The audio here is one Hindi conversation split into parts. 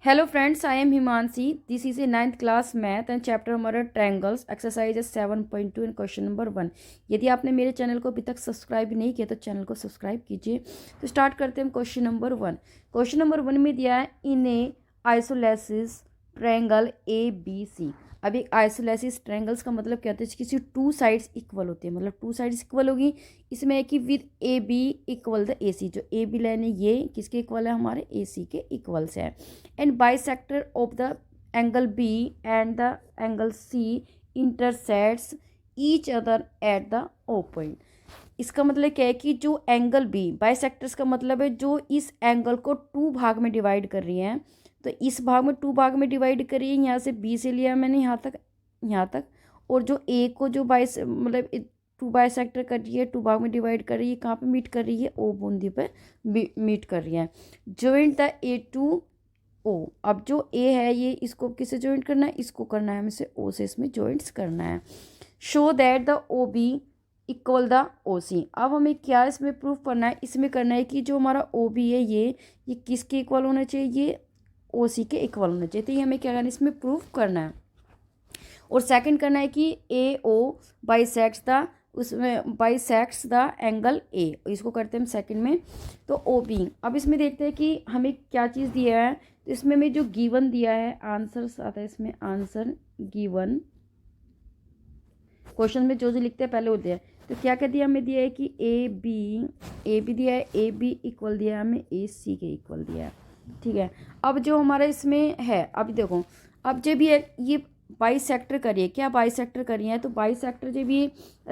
Hello friends, I am Himanshi. This is a 9th class math and chapter हमारा triangles exercise 7.2 and question number 1। यदि आपने मेरे चैनल को अभी तक सब्सक्राइब नहीं किया तो चैनल को सब्सक्राइब कीजिए। तो स्टार्ट करते हैं क्वेश्चन नंबर 1। क्वेश्चन नंबर 1 में दिया है इन ए आइसोलेसिस ट्रायंगल ए बी सी। अब एक आइसोलेसिस ट्रायंगल्स का मतलब क्या होता है, किसी टू साइड्स इक्वल होती है, मतलब टू साइड्स इक्वल होगी। इसमें है कि with A B equal the A C, जो ए बी लाइन है ये किसके इक्वल है, हमारे ए सी के इक्वल से है। And bisector of the angle B and the angle C intersects each other at the O point. इसका मतलब क्या है कि जो एंगल बी, बाइसेक्टर्स का मतलब है जो इस एंगल को टू भाग में डिवाइड कर रही हैं। तो इस भाग में टू भाग में डिवाइड करिए, यहाँ से बी से लिया मैंने यहाँ तक, और जो ए को जो मतलब टू बाइसेक्टर कर रही है, टू भाग में डिवाइड कर रही है, कहाँ पे मीट कर रही है, ओ बूंदी पे मीट कर रही है। Joint the A to O. अब जो ए है ये इसको किससे जॉइंट करना है, इसको करना है, हमें से ओ से इसमें जॉइंट्स करना है। Show that the O B equal the O C. अब हमें क्या इसमें प्रूफ करना है, इसमें करना है कि जो हमारा ओ बी है ये किसके इक्वल होना चाहिए, ये ओ सी के इक्वल होना चाहिए। तो ये हमें क्या करना है, इसमें प्रूफ करना है। और सेकंड करना है कि ए ओ बाइसेक्ट्स द, उसमें बाइसेक्ट्स द एंगल ए, इसको करते हैं हम सेकंड में। तो ओ बी, अब इसमें देखते हैं कि हमें क्या चीज़ दिया है। तो इसमें मैं जो गिवन दिया है आंसर आता है, इसमें आंसर गिवन क्वेश्चन में जो लिखते हैं पहले होते हैं। तो क्या क्या दिया हमें, दिया है कि ए बी दिया है, ए बी इक्वल दिया है हमें, ए सी के इक्वल दिया है। ठीक है, अब जो हमारा इसमें है, अभी देखो, अब जब ये बाइसेक्टर करिए, क्या बाइसेक्टर करिए है, तो बाइसेक्टर जब ये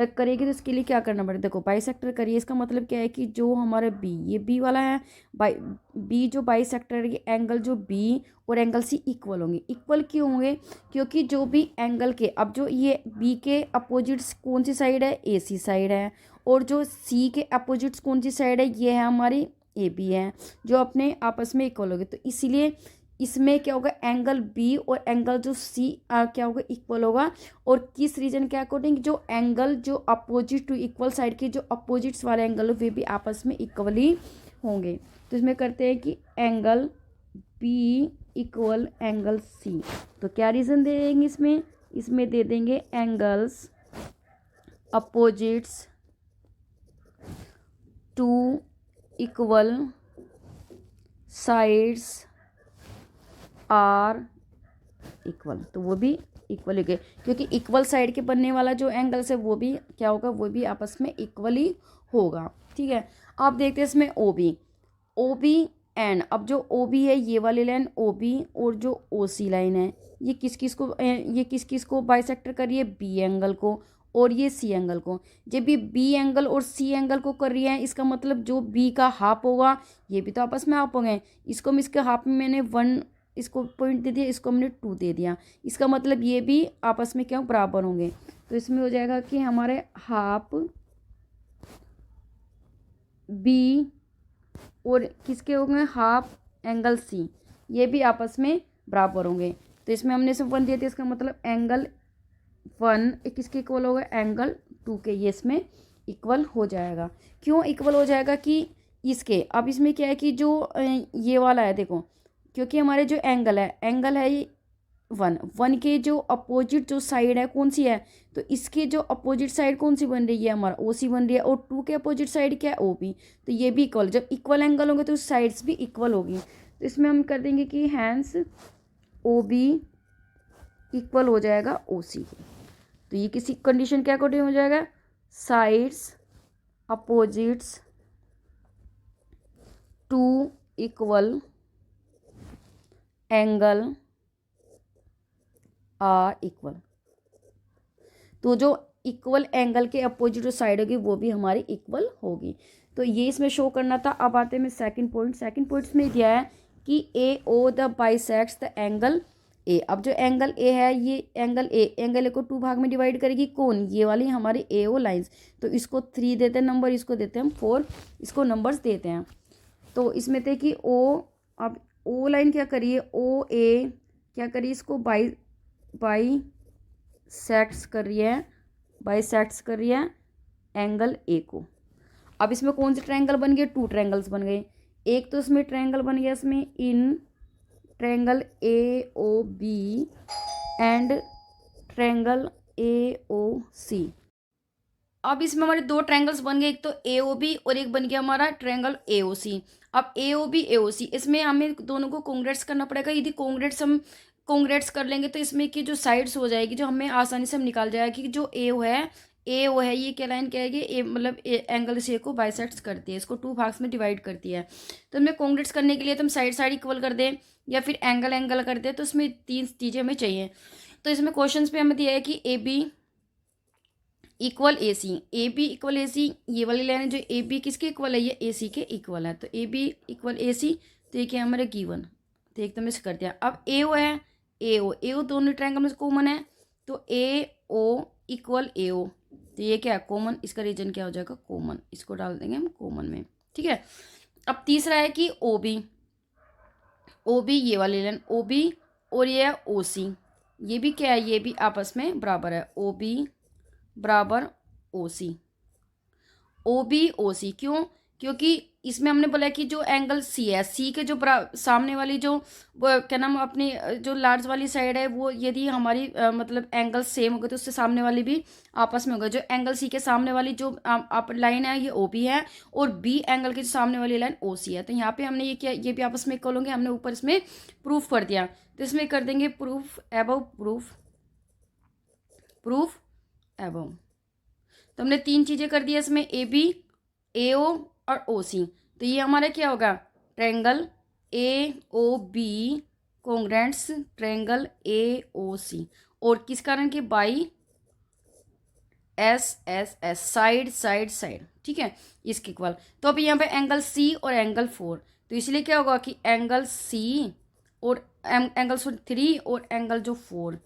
करेगी तो इसके लिए क्या करना पड़ेगा। देखो बाइसेक्टर करिए, इसका मतलब क्या है कि जो हमारा बी, ये बी वाला है, बी जो बाइसेक्टर है, एंगल जो बी और एंगल सी इक्वल होंगे। इक्वल क्यों होंगे, क्योंकि जो भी एंगल के, अब जो ये बी के अपोजिट्स कौन सी साइड है, ए सी साइड है, और जो सी के अपोजिट्स कौन सी साइड है, ये है हमारी ए बी है, जो अपने आपस में इक्वल होगी। तो इसीलिए इसमें क्या होगा, एंगल बी और एंगल जो सी क्या होगा, इक्वल होगा। और किस रीजन के अकॉर्डिंग, जो एंगल जो अपोजिट टू इक्वल साइड के जो अपोजिट्स वाले एंगल वे भी आपस में इक्वली होंगे। तो इसमें करते हैं कि angle B equal angle C. तो क्या रीजन दे देंगे इसमें दे देंगे angles opposites to equal sides are equal. तो वो भी इक्वल हो गए, क्योंकि इक्वल साइड के बनने वाला जो एंगल्स है वो भी क्या होगा, वो भी आपस में इक्वली होगा। ठीक है, आप देखते हैं इसमें ओ बी एंड, अब जो ओ बी है ये वाली लाइन ओ बी, और जो ओ सी लाइन है ये किस किस को बाइसेक्टर करिए, बी एंगल को और ये सी एंगल को। जब ये बी एंगल और सी एंगल को कर रही है, इसका मतलब जो बी का हाफ होगा ये भी तो आपस में हाफ हो गए। इसके हाफ में मैंने 1 इसको पॉइंट दे दिया, इसको हमने 2 दे दिया, इसका मतलब ये भी आपस में क्या बराबर होंगे। तो इसमें हो जाएगा कि हमारे हाफ बी और किसके होंगे, हाफ एंगल सी, ये भी आपस में बराबर होंगे। तो इसमें हमने सिर्फ 1 दिया था, इसका मतलब एंगल 1 किसके इक्वल होगा, एंगल 2 के, ये इसमें इक्वल हो जाएगा। क्यों इक्वल हो जाएगा कि इसके, अब इसमें क्या है कि जो ये वाला है, देखो क्योंकि हमारे जो एंगल है ये 1 के जो अपोजिट जो साइड है कौन सी है, तो इसके जो अपोजिट साइड कौन सी बन रही है, हमारा ओ सी बन रही है, और 2 के अपोजिट साइड क्या है, ओ बी। तो ये भी इक्वल, जब इक्वल एंगल होंगे तो साइड्स भी इक्वल होगी। तो इसमें हम कर देंगे कि हैंस ओ बी इक्वल हो जाएगा ओ सी के। तो ये किसी कंडीशन के अकॉर्डिंग हो जाएगा, sides opposites to equal angle are equal. तो जो इक्वल एंगल के अपोजिट जो साइड होगी वो भी हमारी इक्वल होगी। तो ये इसमें शो करना था। अब आते हैं सेकंड पॉइंट में दिया है कि A O the bisects the angle A. अब जो एंगल ए है, ये एंगल ए को 2 भाग में डिवाइड करेगी, कौन, ये वाली हमारी ए ओ लाइन्स। तो इसको 3 देते हैं नंबर, इसको देते हैं हम 4, इसको नंबर्स देते हैं। तो इसमें थे कि ओ, अब ओ लाइन क्या करिए, ओ ए क्या करिए, इसको बाइसेक्ट्स कर रही है एंगल ए को। अब इसमें कौन से ट्रायंगल बन गए, 2 ट्रायंगल्स बन गए। एक तो इसमें ट्रायंगल बन गया इसमें in triangle A O B and triangle A O C. अब इसमें हमारे 2 ट्रायंगल्स बन गए, एक तो ए ओ बी और एक बन गया हमारा ट्रायंगल ए ओ सी। अब ए ओ बी ए ओ सी, इसमें हमें दोनों को कॉन्ग्रेट्स करना पड़ेगा। यदि कॉन्ग्रेट्स कर लेंगे तो इसमें की जो साइड्स हो जाएगी, जो हमें आसानी से हम निकाल जाएगा कि जो ए ओ है ये क्या लाइन क्या है, ए मतलब एंगल से को बाइसेक्ट्स करती है, इसको 2 भाग्स में डिवाइड करती है। तो हमें कॉन्ग्रेट्स करने के लिए तो हम साइड साइड इक्वल कर दें या फिर एंगल एंगल कर दें, तो इसमें 3 चीज़ें हमें चाहिए। तो इसमें क्वेश्चन पे हमें दिया है कि A B equal A C, A B equal A C, ये वाली लाइन है जो ए बी किसके इक्वल है, ये ए सी के इक्वल है। तो ए बी इक्वल ए सी, तो ये क्या है हमारा गिवन, तो एकदम इसे कर दिया। अब ए ओ है, ए ओ दोनों ट्रायंगल में कॉमन है, तो ए ओ इक्वल ए ओ, तो ये क्या है कॉमन, इसका रीजन क्या हो जाएगा कॉमन, इसको डाल देंगे हम कॉमन में, ठीक है। अब तीसरा है कि ओ बी ये वाली लाइन ओ बी और ये है ओ सी, ये भी क्या है, ये भी आपस में बराबर है, ओ बी बराबर ओ सी, ओ बी ओ सी। क्यों, क्योंकि इसमें हमने बोला कि जो एंगल सी है, सी के जो सामने वाली जो क्या नाम अपनी जो लार्ज वाली साइड है, वो यदि हमारी मतलब एंगल सेम हो गए तो उससे सामने वाली भी आपस में होगा। जो एंगल सी के सामने वाली जो आप लाइन है ये ओ बी है, और बी एंगल के सामने वाली लाइन ओ सी है। तो यहाँ पे हमने ये किया, ये भी आपस में इक्वल होंगे, हमने ऊपर इसमें प्रूफ कर दिया। तो इसमें कर देंगे प्रूफ एबव, प्रूफ एबव। तो हमने 3 चीज़ें कर दी इसमें, ए बी ए ओ और ओ सी। तो ये हमारा क्या होगा, triangle A O B congruents triangle A O C, और किस कारण के, by S S S, side side side, ठीक है, इसके इक्वल। तो अभी यहाँ पे एंगल सी और एंगल 4, तो इसलिए क्या होगा कि एंगल सी और एंगल 3 और एंगल जो 4,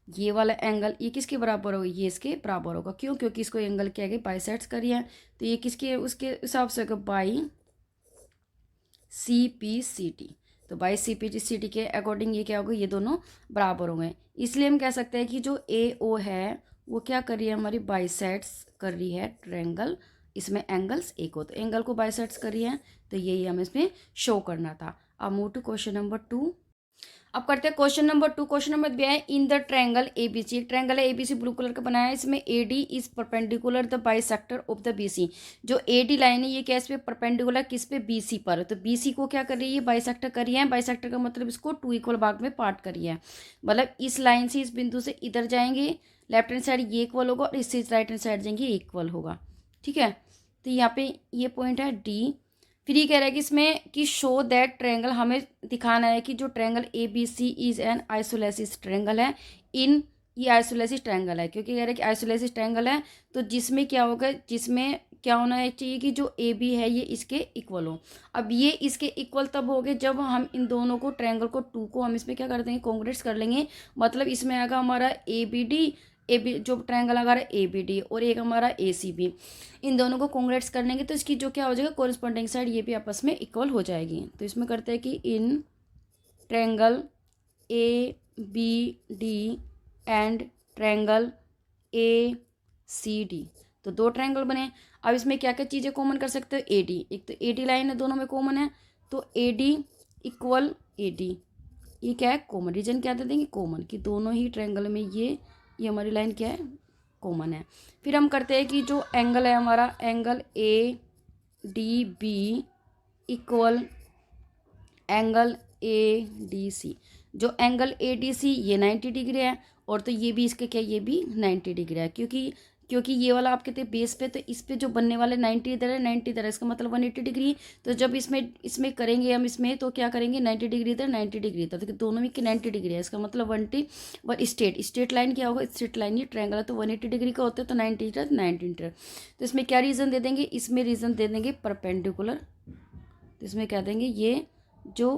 ये वाला एंगल ये किसके बराबर होगा, ये इसके बराबर होगा। क्यों, क्योंकि इसको एंगल क्या है बाइसेक्ट्स करी है, तो ये किसके उसके हिसाब से होगा, by C P C T. तो by C P C T के अकॉर्डिंग ये क्या होगा, ये दोनों बराबर होंगे। इसलिए हम कह सकते हैं कि जो ए ओ है वो क्या कर रही है, हमारी बाइसेक्ट्स कर रही है ट्रायंगल, इसमें एंगल्स एक हो, तो एंगल को बाइसेक्ट्स कर रही है, तो यही हमें इसमें शो करना था। अब मूव टू क्वेश्चन नंबर 2। अब करते हैं क्वेश्चन नंबर 2। क्वेश्चन नंबर दिया है इन द ट्रायंगल एबीसी, एक ट्रायंगल है एबीसी ब्लू कलर का बनाया है, इसमें AD is perpendicular the bisector of the BC. जो एडी लाइन है ये क्या, इस पे परपेंडिकुलर किस पे, बीसी पर। तो बीसी को क्या कर रही है, बाइसेक्टर कर रही है। बाइसेक्टर का मतलब इसको 2 इक्वल भाग में पार्ट कर रही है, मतलब इस लाइन से इस बिंदु से इधर जाएंगे, लेफ्ट हैंड साइड ये इक्वल होगा और इससे राइट हैंड साइड जाएंगे ये इक्वल होगा, ठीक है। तो यहाँ पे ये पॉइंट है डी। फिर ये कह रहा है कि इसमें कि शो दैट ट्रायंगल, हमें दिखाना है कि जो triangle A B C is an isosceles triangle है इन, ये आइसोलेसिस ट्रायंगल है, क्योंकि कह रहा है कि आइसोलेसिस ट्रायंगल है, तो जिसमें क्या होगा, जिसमें क्या होना चाहिए कि जो ए बी है ये इसके इक्वल हो। अब ये इसके इक्वल तब हो गए जब हम इन दोनों को ट्रायंगल को 2 को हम इसमें क्या कर देंगे, कॉन्ग्रेट्स कर लेंगे। मतलब इसमें आएगा हमारा A B D, A B जो ट्रायंगल आ रहा है ए बी डी, और एक हमारा ए सी बी, इन दोनों को कॉन्ग्रेट्स कर लेंगे तो इसकी जो क्या हो जाएगा कोरिस्पोंडिंग साइड ये भी आपस में इक्वल हो जाएगी। तो इसमें करते हैं कि in triangle A B D and triangle A C D, तो 2 ट्रायंगल बने। अब इसमें क्या क्या चीज़ें कॉमन कर सकते हो, ए डी, एक तो ए डी लाइन है दोनों में कॉमन है, तो A D equal A D, ये क्या है कॉमन, रीजन क्या दे देंगे कॉमन, कि दोनों ही ट्रायंगल में ये हमारी लाइन क्या है कॉमन है। फिर हम करते हैं कि जो एंगल है हमारा angle A D B equal angle A D C. जो एंगल ए डी सी ये 90 डिग्री है, और तो ये भी इसके क्या, ये भी 90 डिग्री है, क्योंकि ये वाला आप कहते हैं बेस पे, तो इस पे जो बनने वाले 90 इधर है 90 इधर है, इसका मतलब 180 डिग्री। तो जब इसमें करेंगे हम, इसमें तो क्या करेंगे 90 डिग्री इधर 90 डिग्री इधर, तो दोनों में की 90 डिग्री है, इसका मतलब 180। स्ट्रेट लाइन क्या होगा, स्ट्रेट लाइन ये ट्रायंगल है, तो 180 डिग्री का होता है, तो 90 इधर 90 इधर। तो इसमें क्या रीज़न दे देंगे, इसमें रीज़न दे देंगे परपेंडिकुलर। तो इसमें क्या देंगे, ये जो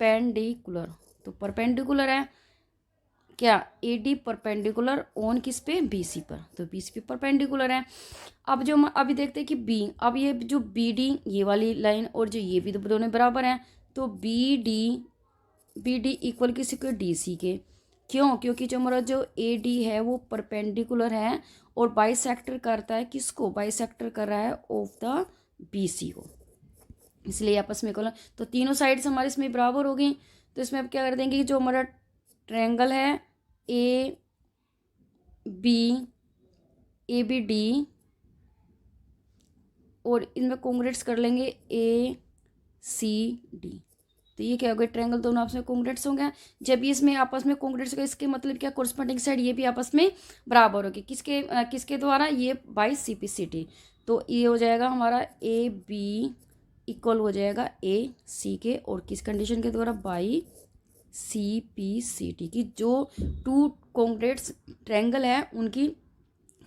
परपेंडिकुलर, तो परपेंडिकुलर है क्या, ए डी परपेंडिकुलर ऑन किस पे, बी सी पर, तो बी सी पे परपेंडिकुलर है। अब जो हम अभी देखते हैं कि बी, अब ये जो बी डी ये वाली लाइन और जो ये भी दोनों बराबर हैं, तो बी डी इक्वल किसी के डी सी के, क्यों? क्योंकि जो हमारा जो ए डी है वो परपेंडिकुलर है और बाइसेक्टर करता है किसको? बाइसेक्टर कर रहा है ऑफ द बी सी को, इसलिए आपस में इक्वल। तो तीनों साइड्स हमारे इसमें बराबर हो गई। तो इसमें अब क्या कर देंगे कि जो हमारा ट्रायंगल है ए बी डी, और इनमें कॉन्ग्रेट्स कर लेंगे ए सी डी। तो ये क्या हो गया? ट्रायंगल दोनों आपस में कॉन्ग्रेट्स होंगे। जब ये इसमें आपस में कॉन्ग्रेट्स होगा इसके मतलब क्या? कोरस्पॉन्डिंग साइड ये भी आपस में बराबर होगी। किसके द्वारा? ये by C P C T. तो ये हो जाएगा हमारा ए बी इक्वल हो जाएगा ए सी के, और किस कंडीशन के द्वारा? By C P C T की। जो टू कॉन्ग्रेट्स ट्रायंगल है उनकी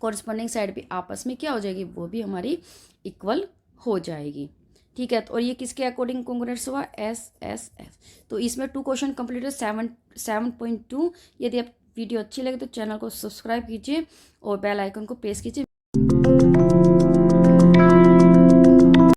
कॉरस्पॉन्डिंग साइड भी आपस में क्या हो जाएगी? वो भी हमारी इक्वल हो जाएगी। ठीक है, तो और ये किसके अकॉर्डिंग कॉन्ग्रेट्स हुआ? S S S. तो इसमें 2 क्वेश्चन कंप्लीट है 7.2। यदि आप वीडियो अच्छी लगे तो चैनल को सब्सक्राइब कीजिए और बेल आइकन को प्रेस कीजिए।